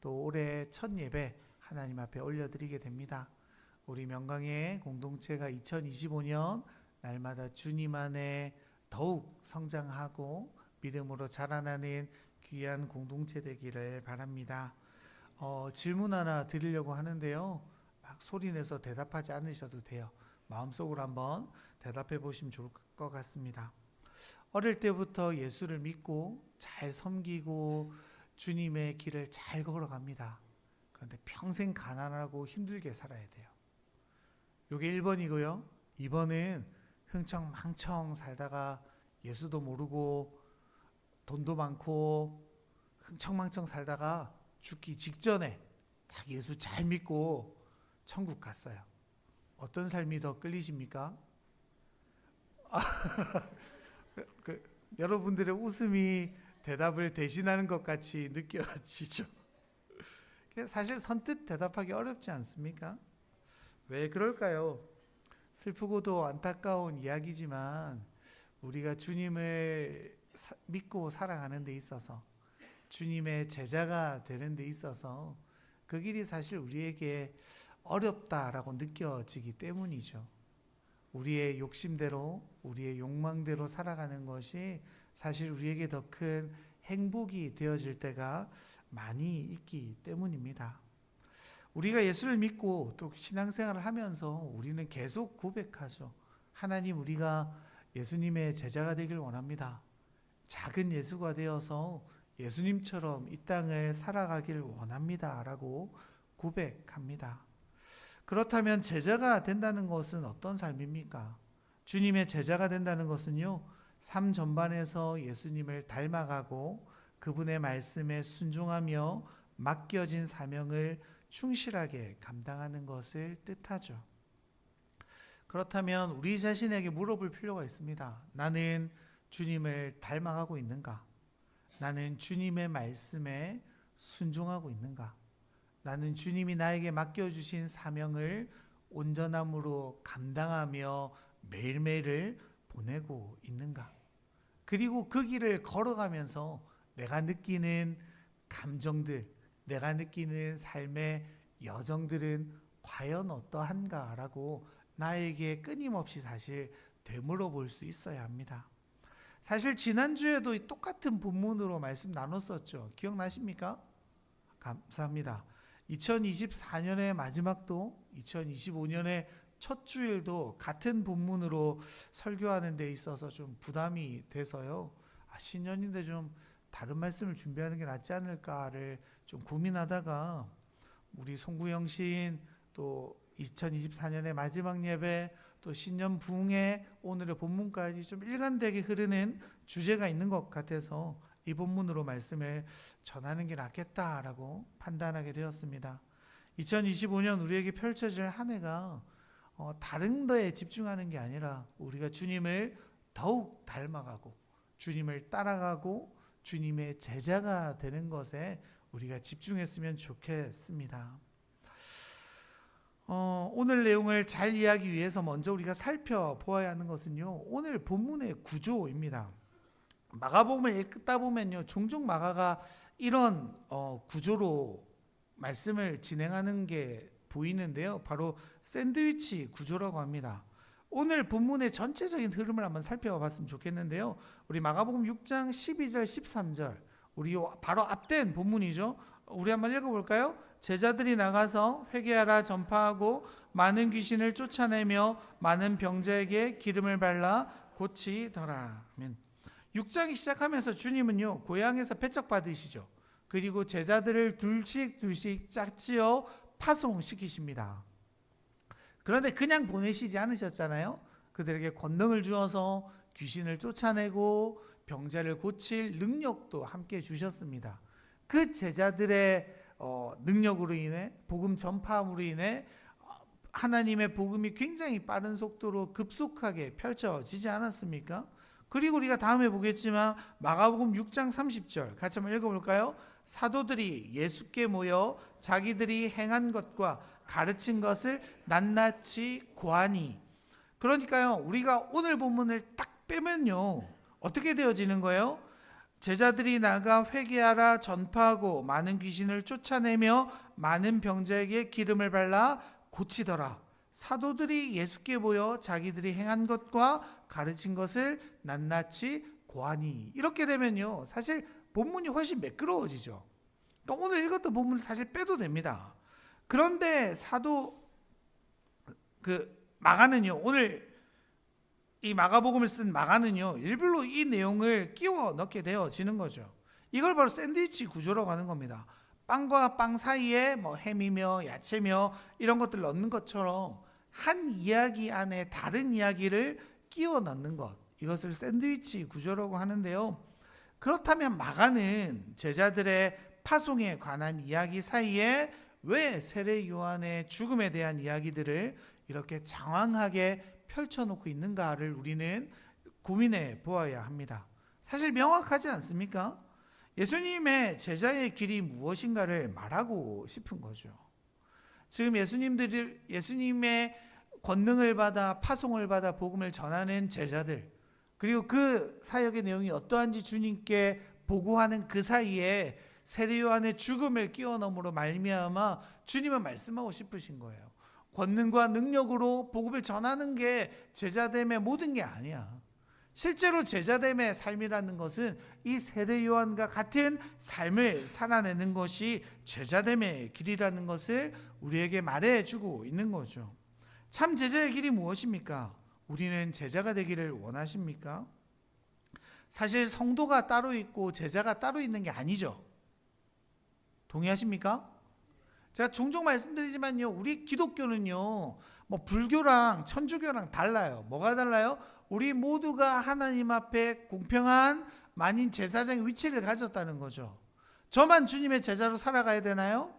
또 올해 첫 예배 하나님 앞에 올려드리게 됩니다. 우리 명강의 공동체가 2025년 날마다 주님 안에 더욱 성장하고 믿음으로 자라나는 귀한 공동체 되기를 바랍니다. 질문 하나 드리려고 하는데요. 막 소리내서 대답하지 않으셔도 돼요. 마음속으로 한번 대답해 보시면 좋을 것 같습니다. 어릴 때부터 예수를 믿고 잘 섬기고 주님의 길을 잘 걸어갑니다. 그런데 평생 가난하고 힘들게 살아야 돼요. 이게 1번이고요. 2번은 흥청망청 살다가 예수도 모르고 돈도 많고 흥청망청 살다가 죽기 직전에 딱 예수 잘 믿고 천국 갔어요. 어떤 삶이 더 끌리십니까? 여러분들의 웃음이 대답을 대신하는 것 같이 느껴지죠. 사실 선뜻 대답하기 어렵지 않습니까? 왜 그럴까요? 슬프고도 안타까운 이야기지만 우리가 주님을 믿고 살아가는 데 있어서 주님의 제자가 되는 데 있어서 그 길이 사실 우리에게 어렵다라고 느껴지기 때문이죠. 우리의 욕심대로 우리의 욕망대로 살아가는 것이 사실 우리에게 더 큰 행복이 되어질 때가 많이 있기 때문입니다. 우리가 예수를 믿고 또 신앙생활을 하면서 우리는 계속 고백하죠. 하나님, 우리가 예수님의 제자가 되길 원합니다. 작은 예수가 되어서 예수님처럼 이 땅을 살아가길 원합니다. 라고 고백합니다. 그렇다면 제자가 된다는 것은 어떤 삶입니까? 주님의 제자가 된다는 것은요, 삶 전반에서 예수님을 닮아가고 그분의 말씀에 순종하며 맡겨진 사명을 충실하게 감당하는 것을 뜻하죠. 그렇다면 우리 자신에게 물어볼 필요가 있습니다. 나는 주님을 닮아가고 있는가? 나는 주님의 말씀에 순종하고 있는가? 나는 주님이 나에게 맡겨주신 사명을 온전함으로 감당하며 매일매일을 보내고 있는가? 그리고 그 길을 걸어가면서 내가 느끼는 감정들, 내가 느끼는 삶의 여정들은 과연 어떠한가라고 나에게 끊임없이 사실 되물어볼 수 있어야 합니다. 사실 지난주에도 똑같은 본문으로 말씀 나눴었죠. 기억나십니까? 감사합니다. 2024년의 마지막도 2025년의 첫 주일도 같은 본문으로 설교하는 데 있어서 좀 부담이 돼서요. 신년인데 좀 다른 말씀을 준비하는 게 낫지 않을까를 좀 고민하다가 우리 송구영 시인 또 2024년의 마지막 예배 또 신년 부흥회 오늘의 본문까지 좀 일관되게 흐르는 주제가 있는 것 같아서 이 본문으로 말씀을 전하는 게 낫겠다라고 판단하게 되었습니다. 2025년 우리에게 펼쳐질 한 해가 다른 거에 집중하는 게 아니라 우리가 주님을 더욱 닮아가고 주님을 따라가고 주님의 제자가 되는 것에 우리가 집중했으면 좋겠습니다. 오늘 내용을 잘 이해하기 위해서 먼저 우리가 살펴보아야 하는 것은요, 오늘 본문의 구조입니다. 마가복음을 읽다 보면요, 종종 마가가 이런 구조로 말씀을 진행하는 게 보이는데요, 바로 샌드위치 구조라고 합니다. 오늘 본문의 전체적인 흐름을 한번 살펴봤으면 좋겠는데요, 우리 마가복음 6장 12절 13절 우리 바로 앞된 본문이죠. 우리 한번 읽어볼까요? 제자들이 나가서 회개하라 전파하고 많은 귀신을 쫓아내며 많은 병자에게 기름을 발라 고치더라. 6장이 시작하면서 주님은요, 고향에서 배척받으시죠. 그리고 제자들을 둘씩 짝지어 파송시키십니다. 그런데 그냥 보내시지 않으셨잖아요. 그들에게 권능을 주어서 귀신을 쫓아내고 병자를 고칠 능력도 함께 주셨습니다. 그 제자들의 능력으로 인해, 복음 전파함으로 인해 하나님의 복음이 굉장히 빠른 속도로 급속하게 펼쳐지지 않았습니까? 그리고 우리가 다음에 보겠지만 마가복음 6장 30절 같이 한번 읽어볼까요? 사도들이 예수께 모여 자기들이 행한 것과 가르친 것을 낱낱이 고하니. 그러니까요, 우리가 오늘 본문을 딱 빼면요, 어떻게 되어지는 거예요? 제자들이 나가 회개하라 전파하고 많은 귀신을 쫓아내며 많은 병자에게 기름을 발라 고치더라. 사도들이 예수께 보여 자기들이 행한 것과 가르친 것을 낱낱이 고하니. 이렇게 되면요, 사실 본문이 훨씬 매끄러워지죠. 그러니까 오늘 읽었던 본문을 사실 빼도 됩니다. 그런데 사도 마가는요, 오늘 이 마가복음을 쓴 마가는요, 일부러 이 내용을 끼워 넣게 되어지는 거죠. 이걸 바로 샌드위치 구조라고 하는 겁니다. 빵과 빵 사이에 뭐 햄이며 야채며 이런 것들 넣는 것처럼 한 이야기 안에 다른 이야기를 끼워 넣는 것, 이것을 샌드위치 구조라고 하는데요. 그렇다면 마가는 제자들의 파송에 관한 이야기 사이에 왜 세례 요한의 죽음에 대한 이야기들을 이렇게 장황하게 펼쳐놓고 있는가를 우리는 고민해 보아야 합니다. 사실 명확하지 않습니까? 예수님의 제자의 길이 무엇인가를 말하고 싶은 거죠. 지금 예수님의 권능을 받아 파송을 받아 복음을 전하는 제자들, 그리고 그 사역의 내용이 어떠한지 주님께 보고하는 그 사이에 세례 요한의 죽음을 끼워 넣음으로 말미암아 주님은 말씀하고 싶으신 거예요. 권능과 능력으로 복음을 전하는 게 제자됨의 모든 게 아니야. 실제로 제자됨의 삶이라는 것은 이 세례 요한과 같은 삶을 살아내는 것이 제자됨의 길이라는 것을 우리에게 말해주고 있는 거죠. 참 제자의 길이 무엇입니까? 우리는 제자가 되기를 원하십니까? 사실 성도가 따로 있고 제자가 따로 있는 게 아니죠. 동의하십니까? 제가 종종 말씀드리지만요, 우리 기독교는요, 뭐 불교랑 천주교랑 달라요. 뭐가 달라요? 우리 모두가 하나님 앞에 공평한 만인 제사장의 위치를 가졌다는 거죠. 저만 주님의 제자로 살아가야 되나요?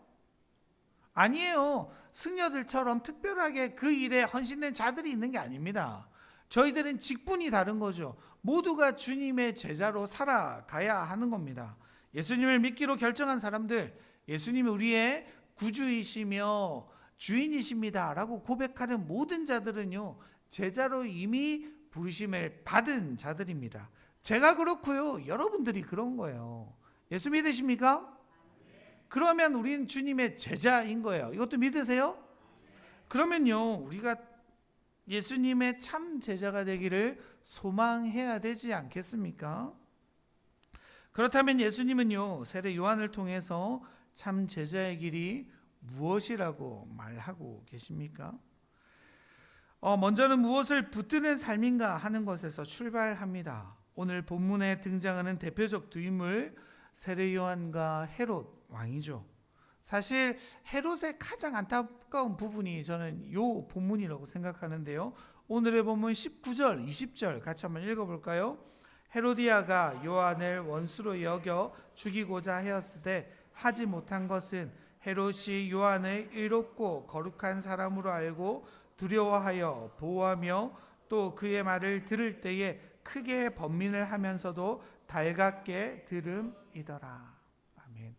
아니에요. 승려들처럼 특별하게 그 일에 헌신된 자들이 있는 게 아닙니다. 저희들은 직분이 다른 거죠. 모두가 주님의 제자로 살아가야 하는 겁니다. 예수님을 믿기로 결정한 사람들, 예수님이 우리의 구주이시며 주인이십니다 라고 고백하는 모든 자들은요, 제자로 이미 부르심을 받은 자들입니다. 제가 그렇고요, 여러분들이 그런 거예요. 예수 믿으십니까? 그러면 우리는 주님의 제자인 거예요. 이것도 믿으세요? 그러면요, 우리가 예수님의 참 제자가 되기를 소망해야 되지 않겠습니까? 그렇다면 예수님은요, 세례 요한을 통해서 참 제자의 길이 무엇이라고 말하고 계십니까? 먼저는 무엇을 붙드는 삶인가 하는 것에서 출발합니다. 오늘 본문에 등장하는 대표적 두 인물, 세례 요한과 헤롯 왕이죠. 사실 헤롯의 가장 안타까운 부분이 저는 이 본문이라고 생각하는데요. 오늘의 본문 19절, 20절 같이 한번 읽어볼까요? 헤로디아가 요한을 원수로 여겨 죽이고자 하였으되 하지 못한 것은 헤롯이 요한을 의롭고 거룩한 사람으로 알고 두려워하여 보호하며 또 그의 말을 들을 때에 크게 번민을 하면서도 달갑게 들음이더라. 아멘.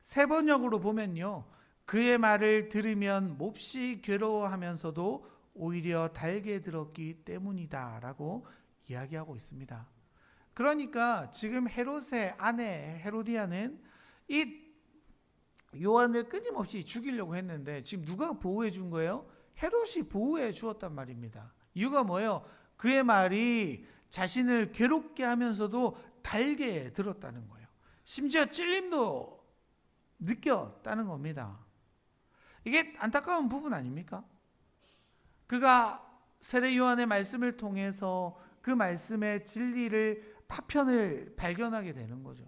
세 번역으로 보면요, 그의 말을 들으면 몹시 괴로워하면서도 오히려 달게 들었기 때문이다 라고 이야기하고 있습니다. 그러니까 지금 헤롯의 아내 헤로디아는 이 요한을 끊임없이 죽이려고 했는데 지금 누가 보호해 준 거예요? 헤롯이 보호해 주었단 말입니다. 이유가 뭐예요? 그의 말이 자신을 괴롭게 하면서도 달게 들었다는 거예요. 심지어 찔림도 느꼈다는 겁니다. 이게 안타까운 부분 아닙니까? 그가 세례 요한의 말씀을 통해서 그 말씀의 진리를 파편을 발견하게 되는 거죠.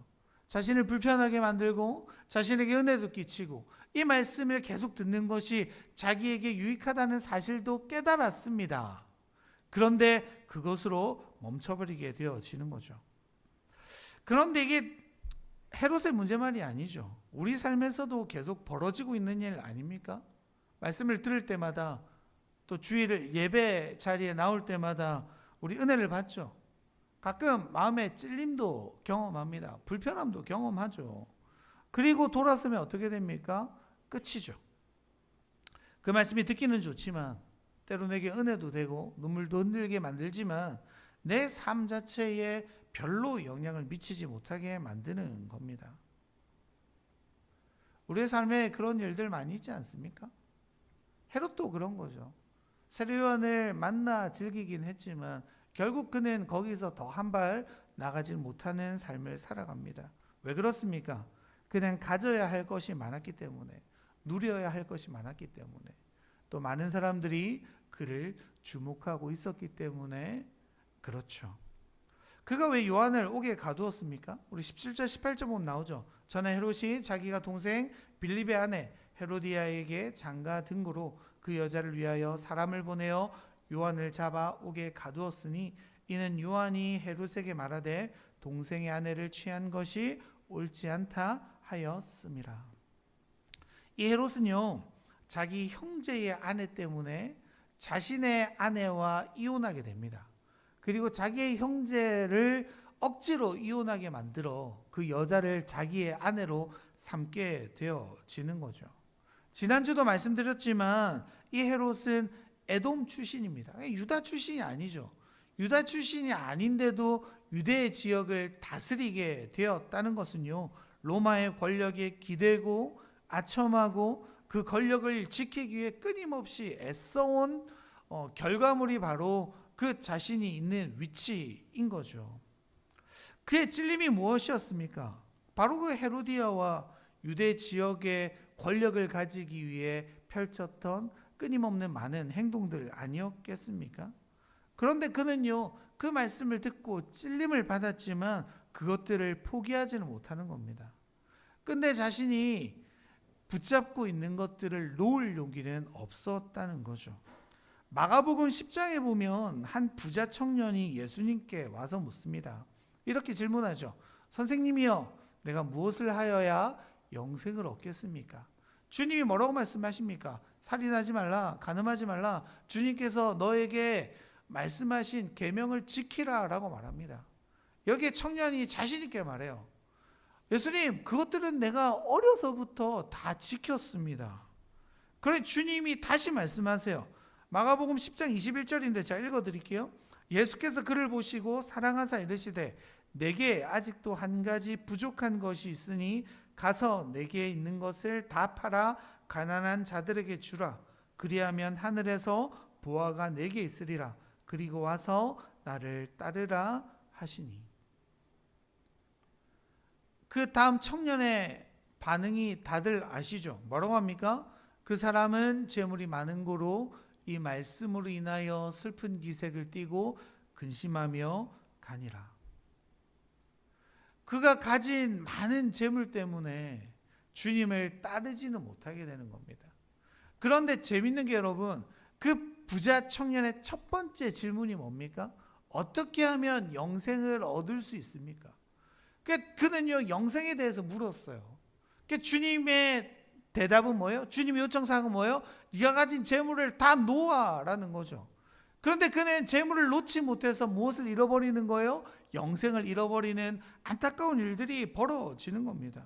자신을 불편하게 만들고 자신에게 은혜도 끼치고 이 말씀을 계속 듣는 것이 자기에게 유익하다는 사실도 깨달았습니다. 그런데 그것으로 멈춰버리게 되어지는 거죠. 그런데 이게 헤롯의 문제만이 아니죠. 우리 삶에서도 계속 벌어지고 있는 일 아닙니까? 말씀을 들을 때마다 또 주일을 예배 자리에 나올 때마다 우리 은혜를 받죠. 가끔 마음의 찔림도 경험합니다. 불편함도 경험하죠. 그리고 돌아서면 어떻게 됩니까? 끝이죠. 그 말씀이 듣기는 좋지만 때로 내게 은혜도 되고 눈물도 흘리게 만들지만 내 삶 자체에 별로 영향을 미치지 못하게 만드는 겁니다. 우리의 삶에 그런 일들 많이 있지 않습니까? 헤롯도 그런 거죠. 세례요한을 만나 즐기긴 했지만 결국 그는 거기서 더 한 발 나가지 못하는 삶을 살아갑니다. 왜 그렇습니까? 그냥 가져야 할 것이 많았기 때문에, 누려야 할 것이 많았기 때문에, 또 많은 사람들이 그를 주목하고 있었기 때문에 그렇죠. 그가 왜 요한을 옥에 가두었습니까? 우리 17절 18절 보면 나오죠. 전에 헤롯이 자기가 동생 빌립의 아내 헤로디아에게 장가 등고로 그 여자를 위하여 사람을 보내어 요한을 잡아 옥에 가두었으니 이는 요한이 헤롯에게 말하되 동생의 아내를 취한 것이 옳지 않다 하였음이라. 이 헤롯은요, 자기 형제의 아내 때문에 자신의 아내와 이혼하게 됩니다. 그리고 자기의 형제를 억지로 이혼하게 만들어 그 여자를 자기의 아내로 삼게 되어지는 거죠. 지난주도 말씀드렸지만 이 헤롯은 에돔 출신입니다. 유다 출신이 아니죠. 유다 출신이 아닌데도 유대 지역을 다스리게 되었다는 것은요, 로마의 권력에 기대고 아첨하고 그 권력을 지키기 위해 끊임없이 애써온 결과물이 바로 그 자신이 있는 위치인 거죠. 그의 찔림이 무엇이었습니까? 바로 그 헤로디아와 유대 지역의 권력을 가지기 위해 펼쳤던 끊임없는 많은 행동들 아니었겠습니까? 그런데 그는요, 그 말씀을 듣고 찔림을 받았지만 그것들을 포기하지는 못하는 겁니다. 근데 자신이 붙잡고 있는 것들을 놓을 용기는 없었다는 거죠. 마가복음 10장에 보면 한 부자 청년이 예수님께 와서 묻습니다. 이렇게 질문하죠. 선생님이여, 내가 무엇을 하여야 영생을 얻겠습니까? 주님이 뭐라고 말씀하십니까? 살인하지 말라, 간음하지 말라. 주님께서 너에게 말씀하신 계명을 지키라라고 말합니다. 여기에 청년이 자신 있게 말해요. 예수님, 그것들은 내가 어려서부터 다 지켰습니다. 그러니 주님이 다시 말씀하세요. 마가복음 10장 21절인데 제가 읽어드릴게요. 예수께서 그를 보시고 사랑하사 이르시되 내게 아직도 한 가지 부족한 것이 있으니 가서 내게 있는 것을 다 팔아 가난한 자들에게 주라. 그리하면 하늘에서 보화가 내게 있으리라. 그리고 와서 나를 따르라 하시니. 그 다음 청년의 반응이 다들 아시죠? 뭐라고 합니까? 그 사람은 재물이 많은 고로 이 말씀으로 인하여 슬픈 기색을 띠고 근심하며 가니라. 그가 가진 많은 재물 때문에 주님을 따르지는 못하게 되는 겁니다. 그런데 재밌는 게 여러분, 그 부자 청년의 첫 번째 질문이 뭡니까? 어떻게 하면 영생을 얻을 수 있습니까? 그는요, 영생에 대해서 물었어요. 주님의 대답은 뭐예요? 주님의 요청사항은 뭐예요? 네가 가진 재물을 다 놓아라는 거죠. 그런데 그는 재물을 놓지 못해서 무엇을 잃어버리는 거예요? 영생을 잃어버리는 안타까운 일들이 벌어지는 겁니다.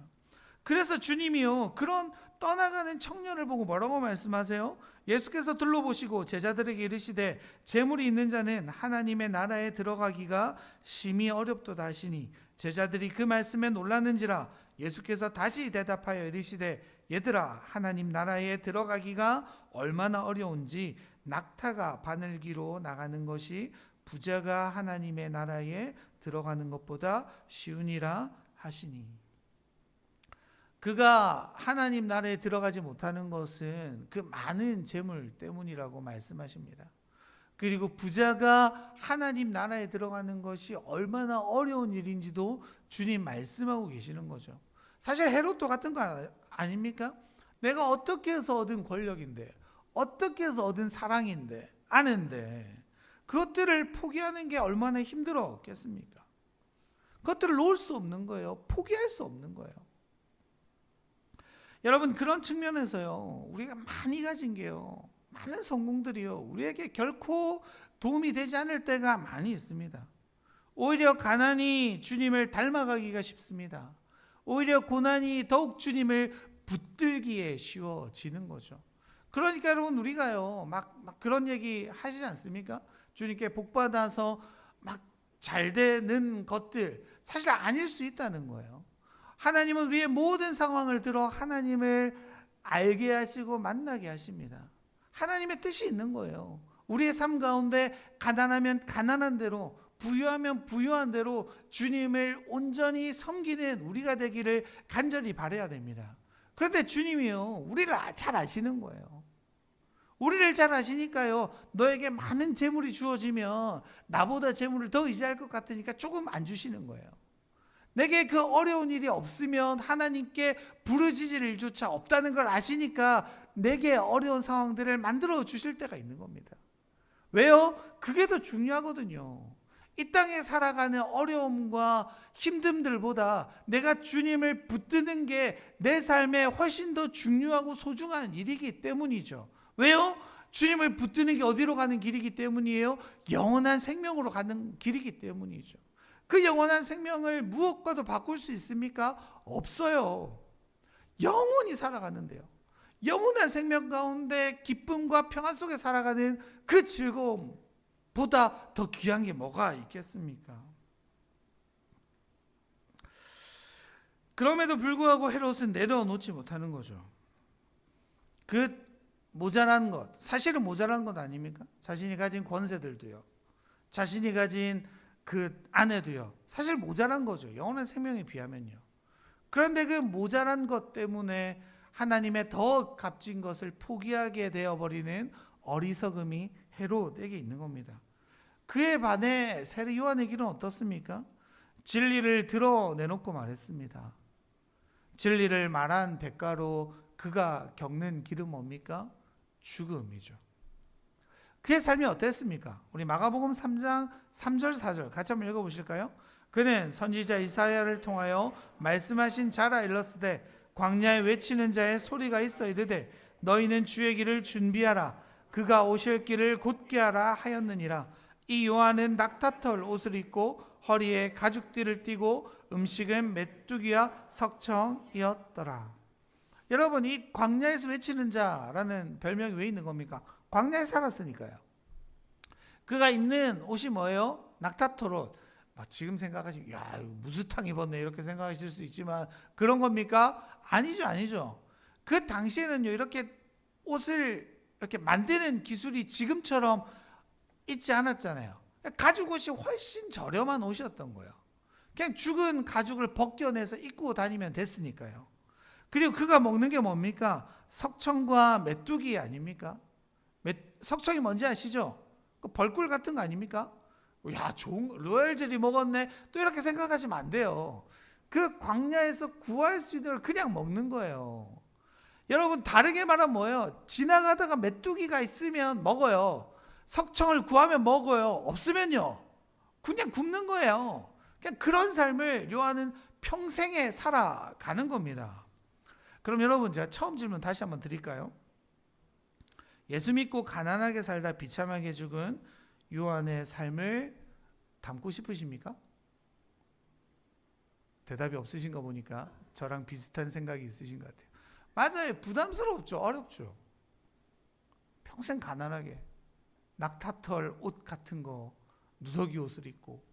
그래서 주님이요, 그런 떠나가는 청년을 보고 뭐라고 말씀하세요? 예수께서 둘러보시고 제자들에게 이르시되 재물이 있는 자는 하나님의 나라에 들어가기가 심히 어렵도다 하시니 제자들이 그 말씀에 놀랐는지라. 예수께서 다시 대답하여 이르시되 얘들아, 하나님 나라에 들어가기가 얼마나 어려운지 낙타가 바늘기로 나가는 것이 부자가 하나님의 나라에 들어가는 것보다 쉬우니라 하시니. 그가 하나님 나라에 들어가지 못하는 것은 그 많은 재물 때문이라고 말씀하십니다. 그리고 부자가 하나님 나라에 들어가는 것이 얼마나 어려운 일인지도 주님 말씀하고 계시는 거죠. 사실 헤롯도 같은 거 아닙니까? 내가 어떻게 해서 얻은 권력인데, 어떻게 해서 얻은 사랑인데, 아는데 그것들을 포기하는 게 얼마나 힘들었겠습니까? 그것들을 놓을 수 없는 거예요. 포기할 수 없는 거예요. 여러분, 그런 측면에서요, 우리가 많이 가진 게요, 많은 성공들이요, 우리에게 결코 도움이 되지 않을 때가 많이 있습니다. 오히려 가난이 주님을 닮아가기가 쉽습니다. 오히려 고난이 더욱 주님을 붙들기에 쉬워지는 거죠. 그러니까 여러분, 우리가요 막 그런 얘기 하시지 않습니까? 주님께 복 받아서 막 잘 되는 것들 사실 아닐 수 있다는 거예요. 하나님은 우리의 모든 상황을 들어 하나님을 알게 하시고 만나게 하십니다. 하나님의 뜻이 있는 거예요. 우리의 삶 가운데 가난하면 가난한 대로, 부유하면 부유한 대로 주님을 온전히 섬기는 우리가 되기를 간절히 바라야 됩니다. 그런데 주님이요, 우리를 잘 아시는 거예요. 우리를 잘 아시니까요, 너에게 많은 재물이 주어지면 나보다 재물을 더 의지할 것 같으니까 조금 안 주시는 거예요. 내게 그 어려운 일이 없으면 하나님께 부르짖을 일조차 없다는 걸 아시니까 내게 어려운 상황들을 만들어 주실 때가 있는 겁니다. 왜요? 그게 더 중요하거든요. 이 땅에 살아가는 어려움과 힘듦들보다 내가 주님을 붙드는 게 내 삶에 훨씬 더 중요하고 소중한 일이기 때문이죠. 왜요? 주님을 붙드는 게 어디로 가는 길이기 때문이에요? 영원한 생명으로 가는 길이기 때문이죠. 그 영원한 생명을 무엇과도 바꿀 수 있습니까? 없어요. 영원히 살아가는데요. 영원한 생명 가운데 기쁨과 평안 속에 살아가는 그 즐거움보다 더 귀한 게 뭐가 있겠습니까? 그럼에도 불구하고 헤롯은 내려놓지 못하는 거죠. 그 모자란 것, 사실은 모자란 것 아닙니까? 자신이 가진 권세들도요, 자신이 가진 그 아내도요, 사실 모자란 거죠. 영원한 생명에 비하면요. 그런데 그 모자란 것 때문에 하나님의 더 값진 것을 포기하게 되어버리는 어리석음이 헤롯에게 있는 겁니다. 그에 반해 세례 요한의 길은 어떻습니까? 진리를 드러내놓고 말했습니다. 진리를 말한 대가로 그가 겪는 길은 뭡니까? 죽음이죠. 그의 삶이 어땠습니까? 우리 마가복음 3장 3절 4절 같이 한번 읽어보실까요? 그는 선지자 이사야를 통하여 말씀하신 자라 일렀으되 광야에 외치는 자의 소리가 있어 이르되 너희는 주의 길을 준비하라 그가 오실 길을 곧게 하라 하였느니라. 이 요한은 낙타털 옷을 입고 허리에 가죽띠를 띠고 음식은 메뚜기와 석청이었더라. 여러분, 이 광야에서 외치는 자라는 별명이 왜 있는 겁니까? 광야에 살았으니까요. 그가 입는 옷이 뭐예요? 낙타털 옷. 지금 생각하시면 야 무스탕 입었네 이렇게 생각하실 수 있지만 그런 겁니까? 아니죠. 그 당시에는요, 이렇게 옷을 이렇게 만드는 기술이 지금처럼 있지 않았잖아요. 가죽 옷이 훨씬 저렴한 옷이었던 거예요. 그냥 죽은 가죽을 벗겨내서 입고 다니면 됐으니까요. 그리고 그가 먹는 게 뭡니까? 석청과 메뚜기 아닙니까? 석청이 뭔지 아시죠? 그 벌꿀 같은 거 아닙니까? 야, 좋은 로얄젤리 먹었네. 또 이렇게 생각하시면 안 돼요. 그 광야에서 구할 수 있는 걸 그냥 먹는 거예요. 여러분, 다르게 말하면 뭐예요? 지나가다가 메뚜기가 있으면 먹어요. 석청을 구하면 먹어요. 없으면요, 그냥 굶는 거예요. 그냥 그런 삶을 요한은 평생에 살아가는 겁니다. 그럼 여러분, 제가 처음 질문 다시 한번 드릴까요? 예수 믿고 가난하게 살다 비참하게 죽은 요한의 삶을 담고 싶으십니까? 대답이 없으신 거 보니까 저랑 비슷한 생각이 있으신 것 같아요. 맞아요. 부담스럽죠. 어렵죠. 평생 가난하게 낙타털 옷 같은 거, 누더기 옷을 입고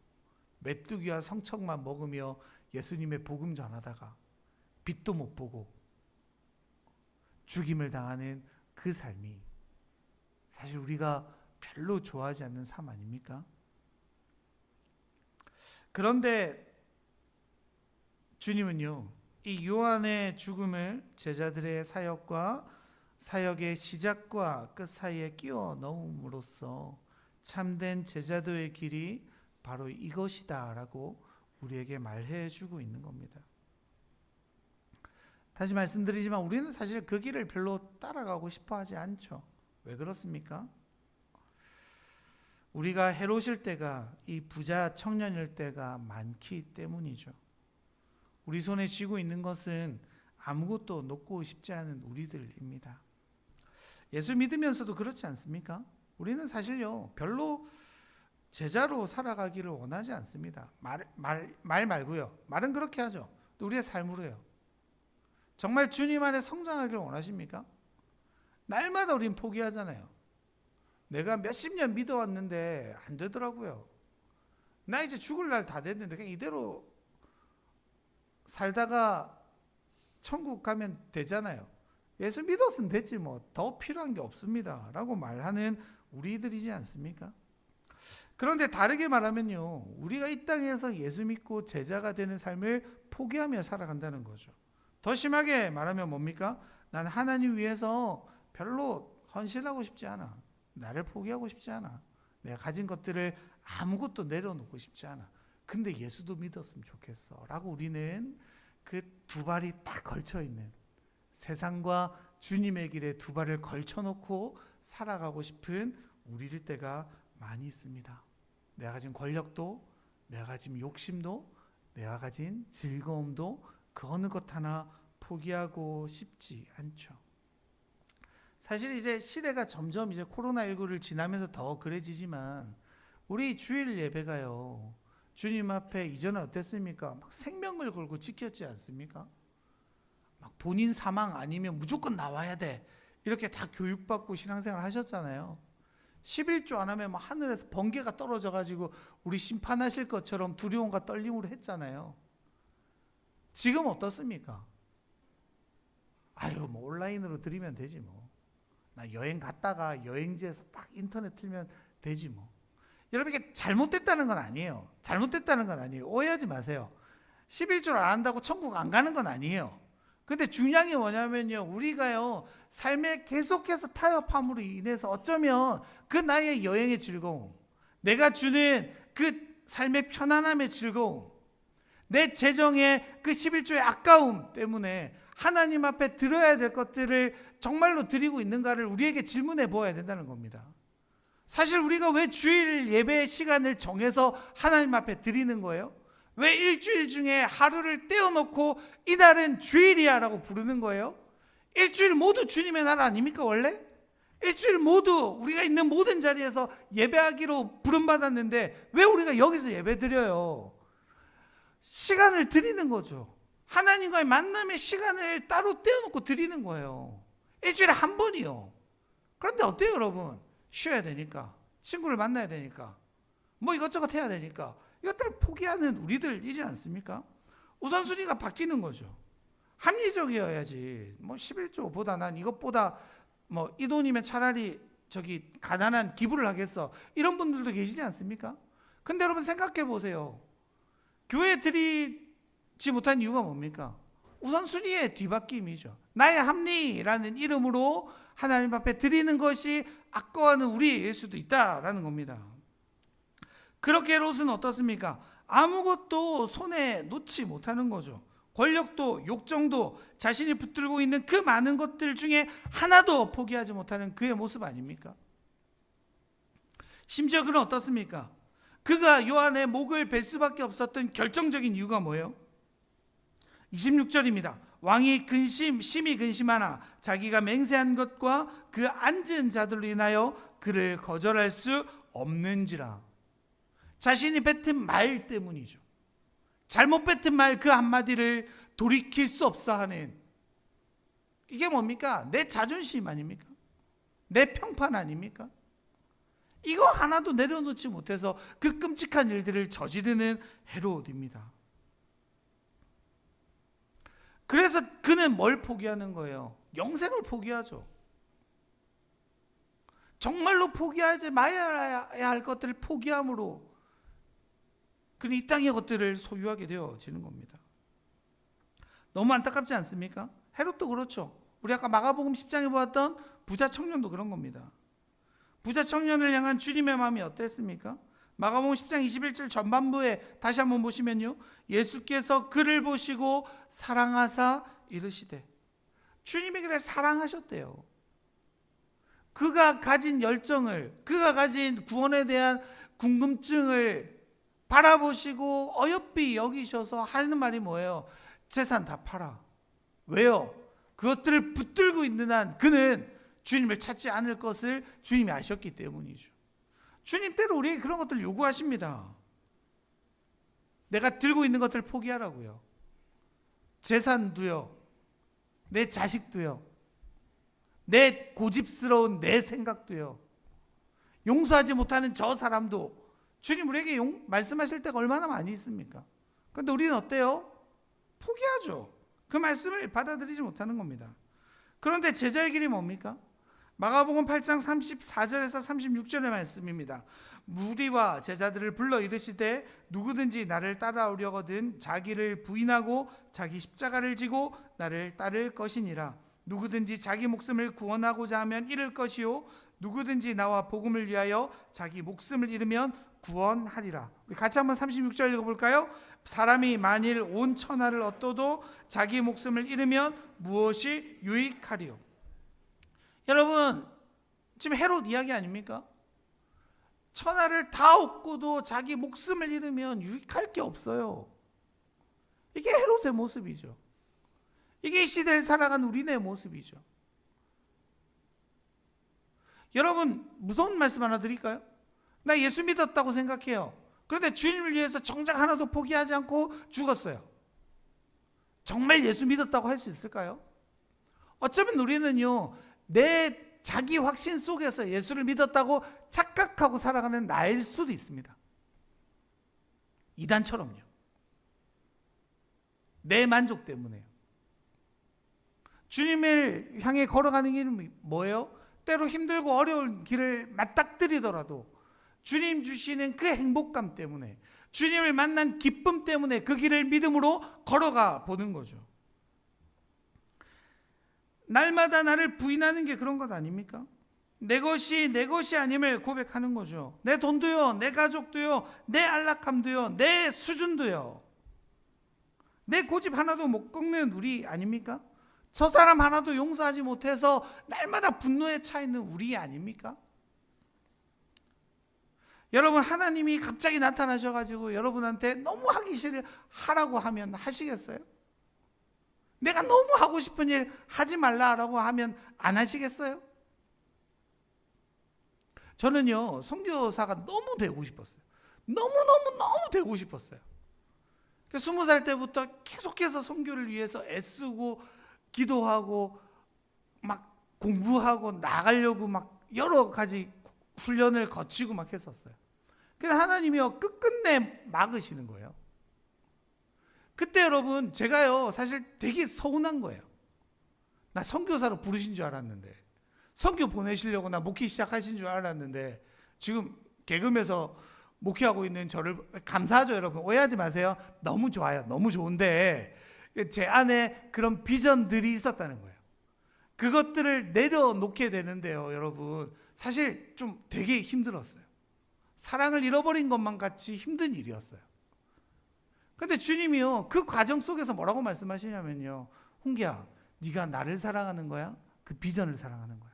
메뚜기와 성청만 먹으며 예수님의 복음 전하다가 빛도 못 보고 죽임을 당하는 그 삶이 사실 우리가 별로 좋아하지 않는 삶 아닙니까? 그런데 주님은요, 이 요한의 죽음을 제자들의 사역과 사역의 시작과 끝 사이에 끼워 넣음으로써 참된 제자도의 길이 바로 이것이다라고 우리에게 말해 주고 있는 겁니다. 다시 말씀드리지만 우리는 사실 그 길을 별로 따라가고 싶어 하지 않죠. 왜 그렇습니까? 우리가 해로우실 때가 이 부자 청년일 때가 많기 때문이죠. 우리 손에 쥐고 있는 것은 아무것도 놓고 싶지 않은 우리들입니다. 예수 믿으면서도 그렇지 않습니까? 우리는 사실요, 별로 제자로 살아가기를 원하지 않습니다. 말 말고요. 말은 그렇게 하죠. 또 우리의 삶으로요. 정말 주님 안에 성장하기를 원하십니까? 날마다 우리는 포기하잖아요. 내가 몇십 년 믿어왔는데 안 되더라고요. 나 이제 죽을 날 다 됐는데 그냥 이대로 살다가 천국 가면 되잖아요. 예수 믿었으면 됐지 뭐 더 필요한 게 없습니다 라고 말하는 우리들이지 않습니까? 그런데 다르게 말하면요, 우리가 이 땅에서 예수 믿고 제자가 되는 삶을 포기하며 살아간다는 거죠. 더 심하게 말하면 뭡니까? 난 하나님 위해서 별로 헌신하고 싶지 않아. 나를 포기하고 싶지 않아. 내가 가진 것들을 아무것도 내려놓고 싶지 않아. 근데 예수도 믿었으면 좋겠어 라고 우리는 그 두 발이 딱 걸쳐있는, 세상과 주님의 길에 두 발을 걸쳐놓고 살아가고 싶은 우리일 때가 많이 있습니다. 내가 가진 권력도, 내가 가진 욕심도, 내가 가진 즐거움도 그 어느 것 하나 포기하고 싶지 않죠. 사실 이제 시대가 점점 이제 코로나19를 지나면서 더 그래지지만 우리 주일 예배가요, 주님 앞에 이전에 어땠습니까? 막 생명을 걸고 지켰지 않습니까? 막 본인 사망 아니면 무조건 나와야 돼, 이렇게 다 교육받고 신앙생활 하셨잖아요. 11조 안 하면 막 하늘에서 번개가 떨어져 가지고 우리 심판하실 것처럼 두려움과 떨림으로 했잖아요. 지금 어떻습니까? 아유 뭐 온라인으로 드리면 되지 뭐. 나 여행 갔다가 여행지에서 딱 인터넷 틀면 되지 뭐. 여러분 이게 잘못됐다는 건 아니에요. 잘못됐다는 건 아니에요. 오해하지 마세요. 11조를 안 한다고 천국 안 가는 건 아니에요. 근데 중요한 게 뭐냐면요, 우리가요 삶에 계속해서 타협함으로 인해서 어쩌면 그 나의 여행의 즐거움, 내가 주는 그 삶의 편안함의 즐거움, 내 재정의 그 11조의 아까움 때문에 하나님 앞에 드려야 될 것들을 정말로 드리고 있는가를 우리에게 질문해 보아야 된다는 겁니다. 사실 우리가 왜 주일 예배의 시간을 정해서 하나님 앞에 드리는 거예요? 왜 일주일 중에 하루를 떼어놓고 이날은 주일이야 라고 부르는 거예요? 일주일 모두 주님의 날 아닙니까 원래? 일주일 모두 우리가 있는 모든 자리에서 예배하기로 부름받았는데 왜 우리가 여기서 예배 드려요? 시간을 드리는 거죠. 하나님과의 만남의 시간을 따로 떼어놓고 드리는 거예요. 일주일에 한 번이요. 그런데 어때요 여러분? 쉬어야 되니까, 친구를 만나야 되니까, 뭐 이것저것 해야 되니까 이것들을 포기하는 우리들이지 않습니까? 우선순위가 바뀌는 거죠. 합리적이어야지. 뭐 11조보다 난 이것보다 뭐 이 돈이면 차라리 저기 가난한 기부를 하겠어, 이런 분들도 계시지 않습니까? 근데 여러분 생각해 보세요. 교회 드리지 못한 이유가 뭡니까? 우선순위의 뒤바뀜이죠. 나의 합리라는 이름으로 하나님 앞에 드리는 것이 아까워하는 우리일 수도 있다라는 겁니다. 그렇게 롯은 어떻습니까? 아무것도 손에 놓지 못하는 거죠. 권력도 욕정도 자신이 붙들고 있는 그 많은 것들 중에 하나도 포기하지 못하는 그의 모습 아닙니까? 심지어 그는 어떻습니까? 그가 요한의 목을 벨 수밖에 없었던 결정적인 이유가 뭐예요? 26절입니다. 왕이 심히 근심하나 자기가 맹세한 것과 그 앉은 자들로 인하여 그를 거절할 수 없는지라. 자신이 뱉은 말 때문이죠. 잘못 뱉은 말 그 한마디를 돌이킬 수 없어 하는, 이게 뭡니까? 내 자존심 아닙니까? 내 평판 아닙니까? 이거 하나도 내려놓지 못해서 그 끔찍한 일들을 저지르는 헤롯입니다. 그래서 그는 뭘 포기하는 거예요? 영생을 포기하죠. 정말로 포기하지 말아야 할 것들을 포기함으로 그는 이 땅의 것들을 소유하게 되어지는 겁니다. 너무 안타깝지 않습니까? 헤롯도 그렇죠. 우리 아까 마가복음 10장에 보았던 부자 청년도 그런 겁니다. 부자 청년을 향한 주님의 마음이 어땠습니까? 마가복음 10장 21절 전반부에 다시 한번 보시면요, 예수께서 그를 보시고 사랑하사 이르시되, 주님이 그를 사랑하셨대요. 그가 가진 열정을, 그가 가진 구원에 대한 궁금증을 바라보시고 어여삐 여기셔서 하시는 말이 뭐예요? 재산 다 팔아. 왜요? 그것들을 붙들고 있는 한 그는 주님을 찾지 않을 것을 주님이 아셨기 때문이죠. 주님 때로 우리에게 그런 것들을 요구하십니다. 내가 들고 있는 것들을 포기하라고요. 재산도요, 내 자식도요, 내 고집스러운 내 생각도요, 용서하지 못하는 저 사람도 주님 우리에게 말씀하실 때가 얼마나 많이 있습니까? 그런데 우리는 어때요? 포기하죠. 그 말씀을 받아들이지 못하는 겁니다. 그런데 제자의 길이 뭡니까? 마가복음 8장 34절에서 36절의 말씀입니다. 무리와 제자들을 불러 이르시되 누구든지 나를 따라오려거든 자기를 부인하고 자기 십자가를 지고 나를 따를 것이니라. 누구든지 자기 목숨을 구원하고자 하면 잃을 것이요 누구든지 나와 복음을 위하여 자기 목숨을 잃으면 구원하리라. 우리 같이 한번 36절 읽어볼까요? 사람이 만일 온 천하를 얻어도 자기 목숨을 잃으면 무엇이 유익하리요? 여러분, 지금 헤롯 이야기 아닙니까? 천하를 다 얻고도 자기 목숨을 잃으면 유익할 게 없어요. 이게 헤롯의 모습이죠. 이게 이 시대를 살아가는 우리네 모습이죠. 여러분, 무서운 말씀 하나 드릴까요? 나 예수 믿었다고 생각해요. 그런데 주님을 위해서 정작 하나도 포기하지 않고 죽었어요. 정말 예수 믿었다고 할 수 있을까요? 어쩌면 우리는요, 내 자기 확신 속에서 예수를 믿었다고 착각하고 살아가는 나일 수도 있습니다. 이단처럼요. 내 만족 때문에요. 주님을 향해 걸어가는 길은 뭐예요? 때로 힘들고 어려운 길을 맞닥뜨리더라도 주님 주시는 그 행복감 때문에, 주님을 만난 기쁨 때문에 그 길을 믿음으로 걸어가 보는 거죠. 날마다 나를 부인하는 게 그런 것 아닙니까? 내 것이 내 것이 아님을 고백하는 거죠. 내 돈도요, 내 가족도요, 내 안락함도요, 내 수준도요, 내 고집 하나도 못 꺾는 우리 아닙니까? 저 사람 하나도 용서하지 못해서 날마다 분노에 차 있는 우리 아닙니까? 여러분, 하나님이 갑자기 나타나셔가지고 여러분한테 너무 하기 싫은 하라고 하면 하시겠어요? 내가 너무 하고 싶은 일 하지 말라라고 하면 안 하시겠어요? 저는요, 선교사가 너무 되고 싶었어요. 너무 되고 싶었어요. 20살 때부터 계속해서 선교를 위해서 애쓰고 기도하고 막 공부하고 나가려고 막 여러 가지 훈련을 거치고 막 했었어요. 그래서 하나님이요, 끝끝내 막으시는 거예요. 그때 여러분, 제가요 사실 되게 서운한 거예요. 나 선교사로 부르신 줄 알았는데, 선교 보내시려고 나 목회 시작하신 줄 알았는데, 지금 개그맨에서 목회하고 있는 저를 감사하죠. 여러분, 오해하지 마세요. 너무 좋아요. 너무 좋은데 제 안에 그런 비전들이 있었다는 거예요. 그것들을 내려놓게 되는데요, 여러분, 사실 좀 되게 힘들었어요. 사랑을 잃어버린 것만 같이 힘든 일이었어요. 그런데 주님이요, 그 과정 속에서 뭐라고 말씀하시냐면요, 홍기야, 네가 나를 사랑하는 거야? 그 비전을 사랑하는 거야?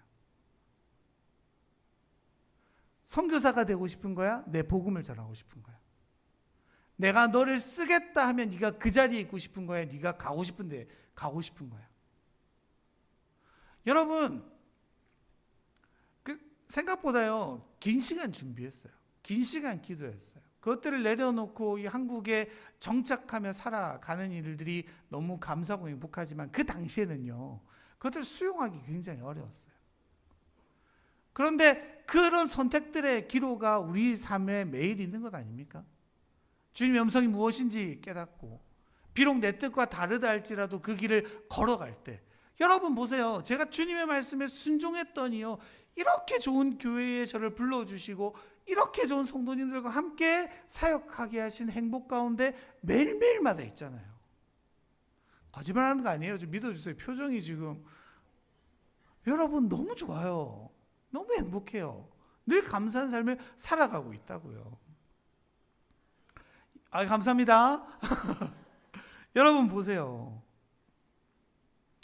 선교사가 되고 싶은 거야? 내 복음을 전하고 싶은 거야? 내가 너를 쓰겠다 하면 네가 그 자리에 있고 싶은 거야? 네가 가고 싶은데 가고 싶은 거야? 여러분, 생각보다요 긴 시간 준비했어요. 긴 시간 기도했어요. 그것들을 내려놓고 이 한국에 정착하며 살아가는 일들이 너무 감사하고 행복하지만 그 당시에는요, 그것들을 수용하기 굉장히 어려웠어요. 그런데 그런 선택들의 기로가 우리 삶에 매일 있는 것 아닙니까? 주님의 음성이 무엇인지 깨닫고, 비록 내 뜻과 다르다 할지라도 그 길을 걸어갈 때, 여러분 보세요. 제가 주님의 말씀에 순종했더니요, 이렇게 좋은 교회에 저를 불러주시고 이렇게 좋은 성도님들과 함께 사역하게 하신 행복 가운데 매일매일마다 있잖아요. 거짓말하는 거 아니에요. 좀 믿어주세요. 표정이 지금, 여러분 너무 좋아요. 너무 행복해요. 늘 감사한 삶을 살아가고 있다고요. 아, 감사합니다. 여러분 보세요.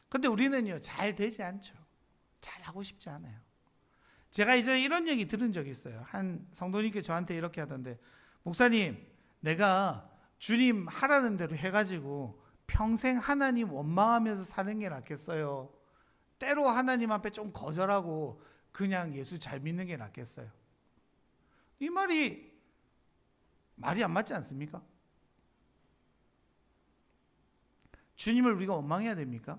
근데 우리는요, 잘 되지 않죠. 잘 하고 싶지 않아요. 제가 이제 이런 얘기 들은 적이 있어요. 한 성도님께 저한테 이렇게 하던데, 목사님, 내가 주님 하라는 대로 해가지고 평생 하나님 원망하면서 사는 게 낫겠어요? 때로 하나님 앞에 좀 거절하고 그냥 예수 잘 믿는 게 낫겠어요? 이 말이 안 맞지 않습니까? 주님을 우리가 원망해야 됩니까?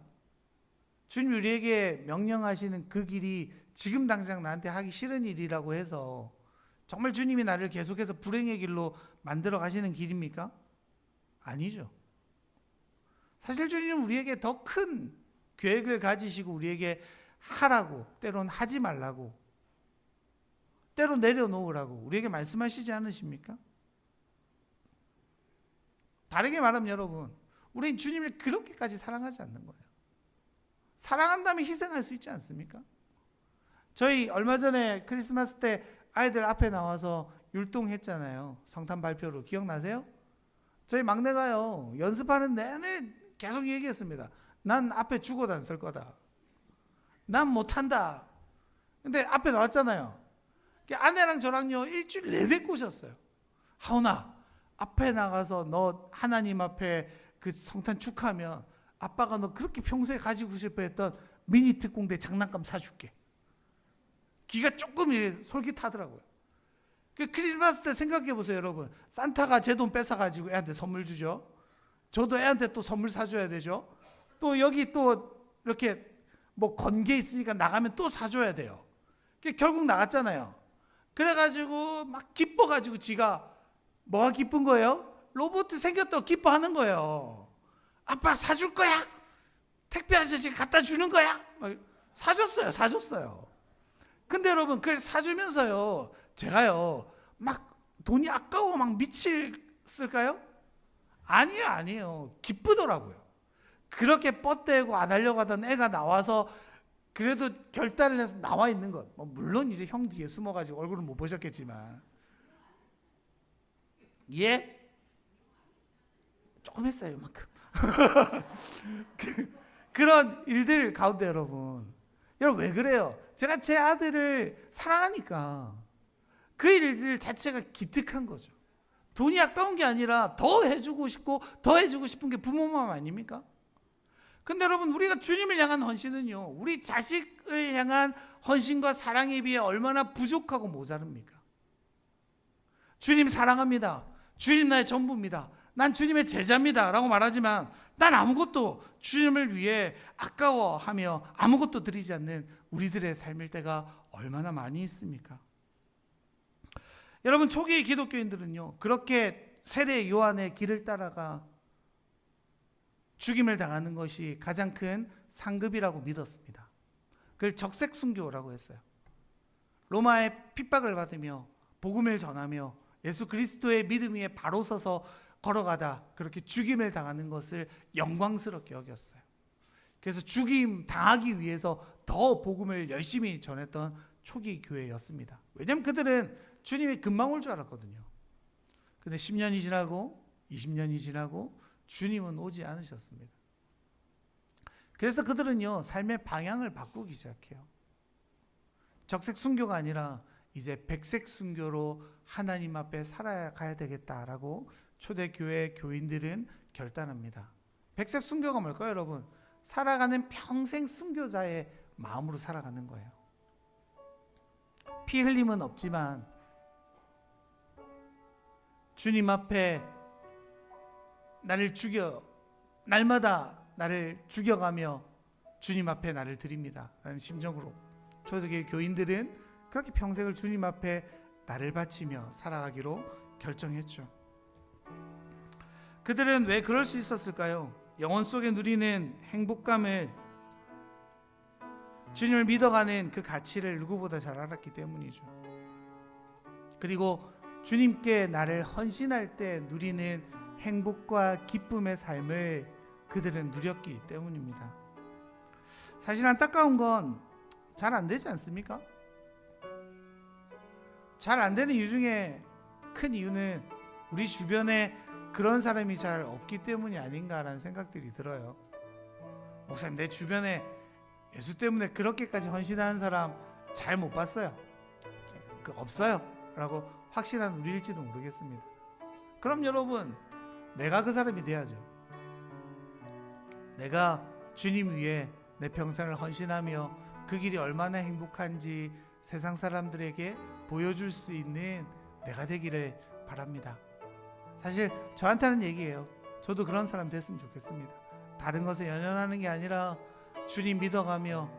주님 우리에게 명령하시는 그 길이 지금 당장 나한테 하기 싫은 일이라고 해서 정말 주님이 나를 계속해서 불행의 길로 만들어 가시는 길입니까? 아니죠. 사실 주님은 우리에게 더 큰 계획을 가지시고 우리에게 하라고, 때론 하지 말라고, 때론 내려놓으라고 우리에게 말씀하시지 않으십니까? 다르게 말하면 여러분, 우리는 주님을 그렇게까지 사랑하지 않는 거예요. 사랑한다면 희생할 수 있지 않습니까? 저희 얼마 전에 크리스마스 때 아이들 앞에 나와서 율동했잖아요. 성탄 발표로. 기억나세요? 저희 막내가요, 연습하는 내내 계속 얘기했습니다. 난 앞에 죽어도 안 설 거다. 난 못한다. 근데 앞에 나왔잖아요. 아내랑 저랑요 일주일 내내 꼬셨어요. 하온아, 앞에 나가서 너 하나님 앞에 그 성탄 축하하면 아빠가 너 그렇게 평소에 가지고 싶어 했던 미니 특공대 장난감 사줄게. 귀가 조금 솔깃하더라고요. 그 크리스마스 때 생각해 보세요, 여러분. 산타가 제 돈 뺏어가지고 애한테 선물 주죠. 저도 애한테 또 선물 사줘야 되죠. 또 여기 또 이렇게 뭐 건게 있으니까 나가면 또 사줘야 돼요. 결국 나갔잖아요. 그래가지고 막 기뻐가지고 지가 뭐가 기쁜 거예요? 로봇 생겼다고 기뻐하는 거예요. 아빠 사줄 거야? 택배 아저씨가 갖다 주는 거야? 사줬어요. 근데 여러분, 그걸 사주면서요, 제가요 막 돈이 아까워 막 미칠까요? 아니에요. 기쁘더라고요. 그렇게 뻗대고 안 하려고 하던 애가 나와서 그래도 결단을 해서 나와 있는 것. 물론 이제 형 뒤에 숨어가지고 얼굴은 못 보셨겠지만, 예? 조금 했어요, 이만큼. 그런 일들 가운데 여러분 왜 그래요? 제가 제 아들을 사랑하니까 그 일들 자체가 기특한 거죠. 돈이 아까운 게 아니라 더 해주고 싶은 게 부모 마음 아닙니까? 근데 여러분, 우리가 주님을 향한 헌신은요, 우리 자식을 향한 헌신과 사랑에 비해 얼마나 부족하고 모자릅니까? 주님 사랑합니다. 주님 나의 전부입니다. 난 주님의 제자입니다 라고 말하지만 난 아무것도 주님을 위해 아까워하며 아무것도 드리지 않는 우리들의 삶일 때가 얼마나 많이 있습니까? 여러분, 초기 기독교인들은요, 그렇게 세례 요한의 길을 따라가 죽임을 당하는 것이 가장 큰 상급이라고 믿었습니다. 그걸 적색순교라고 했어요. 로마의 핍박을 받으며 복음을 전하며 예수 그리스도의 믿음 위에 바로 서서 걸어가다 그렇게 죽임을 당하는 것을 영광스럽게 여겼어요. 그래서 죽임 당하기 위해서 더 복음을 열심히 전했던 초기 교회였습니다. 왜냐하면 그들은 주님이 금방 올 줄 알았거든요. 근데 10년이 지나고 20년이 지나고 주님은 오지 않으셨습니다. 그래서 그들은요, 삶의 방향을 바꾸기 시작해요. 적색 순교가 아니라 이제 백색 순교로 하나님 앞에 살아가야 되겠다라고 초대교회 교인들은 결단합니다. 백색 순교가 뭘까요, 여러분? 살아가는 평생 순교자의 마음으로 살아가는 거예요. 피 흘림은 없지만 주님 앞에 날마다 나를 죽여가며 주님 앞에 나를 드립니다 라는 심정으로 초대교회 교인들은 그렇게 평생을 주님 앞에 나를 바치며 살아가기로 결정했죠. 그들은 왜 그럴 수 있었을까요? 영혼 속에 누리는 행복감을, 주님을 믿어가는 그 가치를 누구보다 잘 알았기 때문이죠. 그리고 주님께 나를 헌신할 때 누리는 행복과 기쁨의 삶을 그들은 누렸기 때문입니다. 사실 안타까운 건 잘 안 되지 않습니까? 잘 안 되는 이유 중에 큰 이유는 우리 주변에 그런 사람이 잘 없기 때문이 아닌가라는 생각들이 들어요. 목사님, 내 주변에 예수 때문에 그렇게까지 헌신하는 사람 잘 못 봤어요. 없어요 라고 확신한 우리일지도 모르겠습니다. 그럼 여러분, 내가 그 사람이 돼야죠. 내가 주님 위해 내 평생을 헌신하며 그 길이 얼마나 행복한지 세상 사람들에게 보여줄 수 있는 내가 되기를 바랍니다. 사실 저한테는 얘기예요. 저도 그런 사람 됐으면 좋겠습니다. 다른 것에 연연하는 게 아니라 주님 믿어가며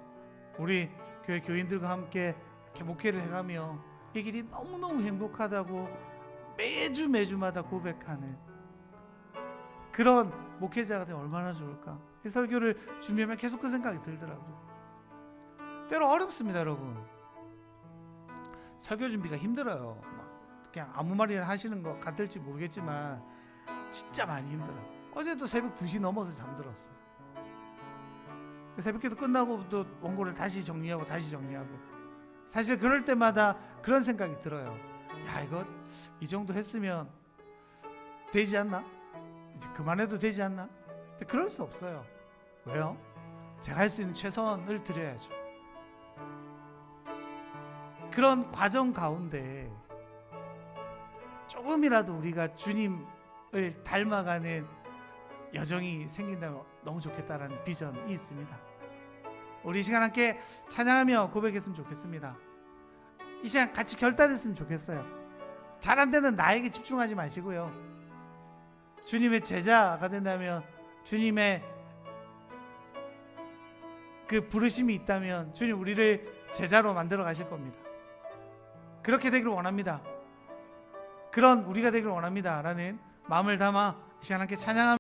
우리 교회 교인들과 함께 이렇게 목회를 해가며 이 길이 너무너무 행복하다고 매주마다 고백하는 그런 목회자가 되면 얼마나 좋을까. 이 설교를 준비하면 계속 그 생각이 들더라고요. 때로 어렵습니다, 여러분. 설교 준비가 힘들어요. 그냥 아무 말이나 하시는 것 같을지 모르겠지만 진짜 많이 힘들어요. 어제도 새벽 2시 넘어서 잠들었어요. 새벽기도 끝나고 또 원고를 다시 정리하고 사실 그럴 때마다 그런 생각이 들어요. 야, 이거 이 정도 했으면 되지 않나? 이제 그만해도 되지 않나? 근데 그럴 수 없어요. 왜요? 제가 할 수 있는 최선을 드려야죠. 그런 과정 가운데 조금이라도 우리가 주님을 닮아가는 여정이 생긴다면 너무 좋겠다라는 비전이 있습니다. 우리 이 시간 함께 찬양하며 고백했으면 좋겠습니다. 이 시간 같이 결단했으면 좋겠어요. 잘 안 되는 나에게 집중하지 마시고요. 주님의 제자가 된다면, 주님의 그 부르심이 있다면 주님 우리를 제자로 만들어 가실 겁니다. 그렇게 되기를 원합니다. 그런 우리가 되기를 원합니다 라는 마음을 담아 이 시간 함께 찬양합니다.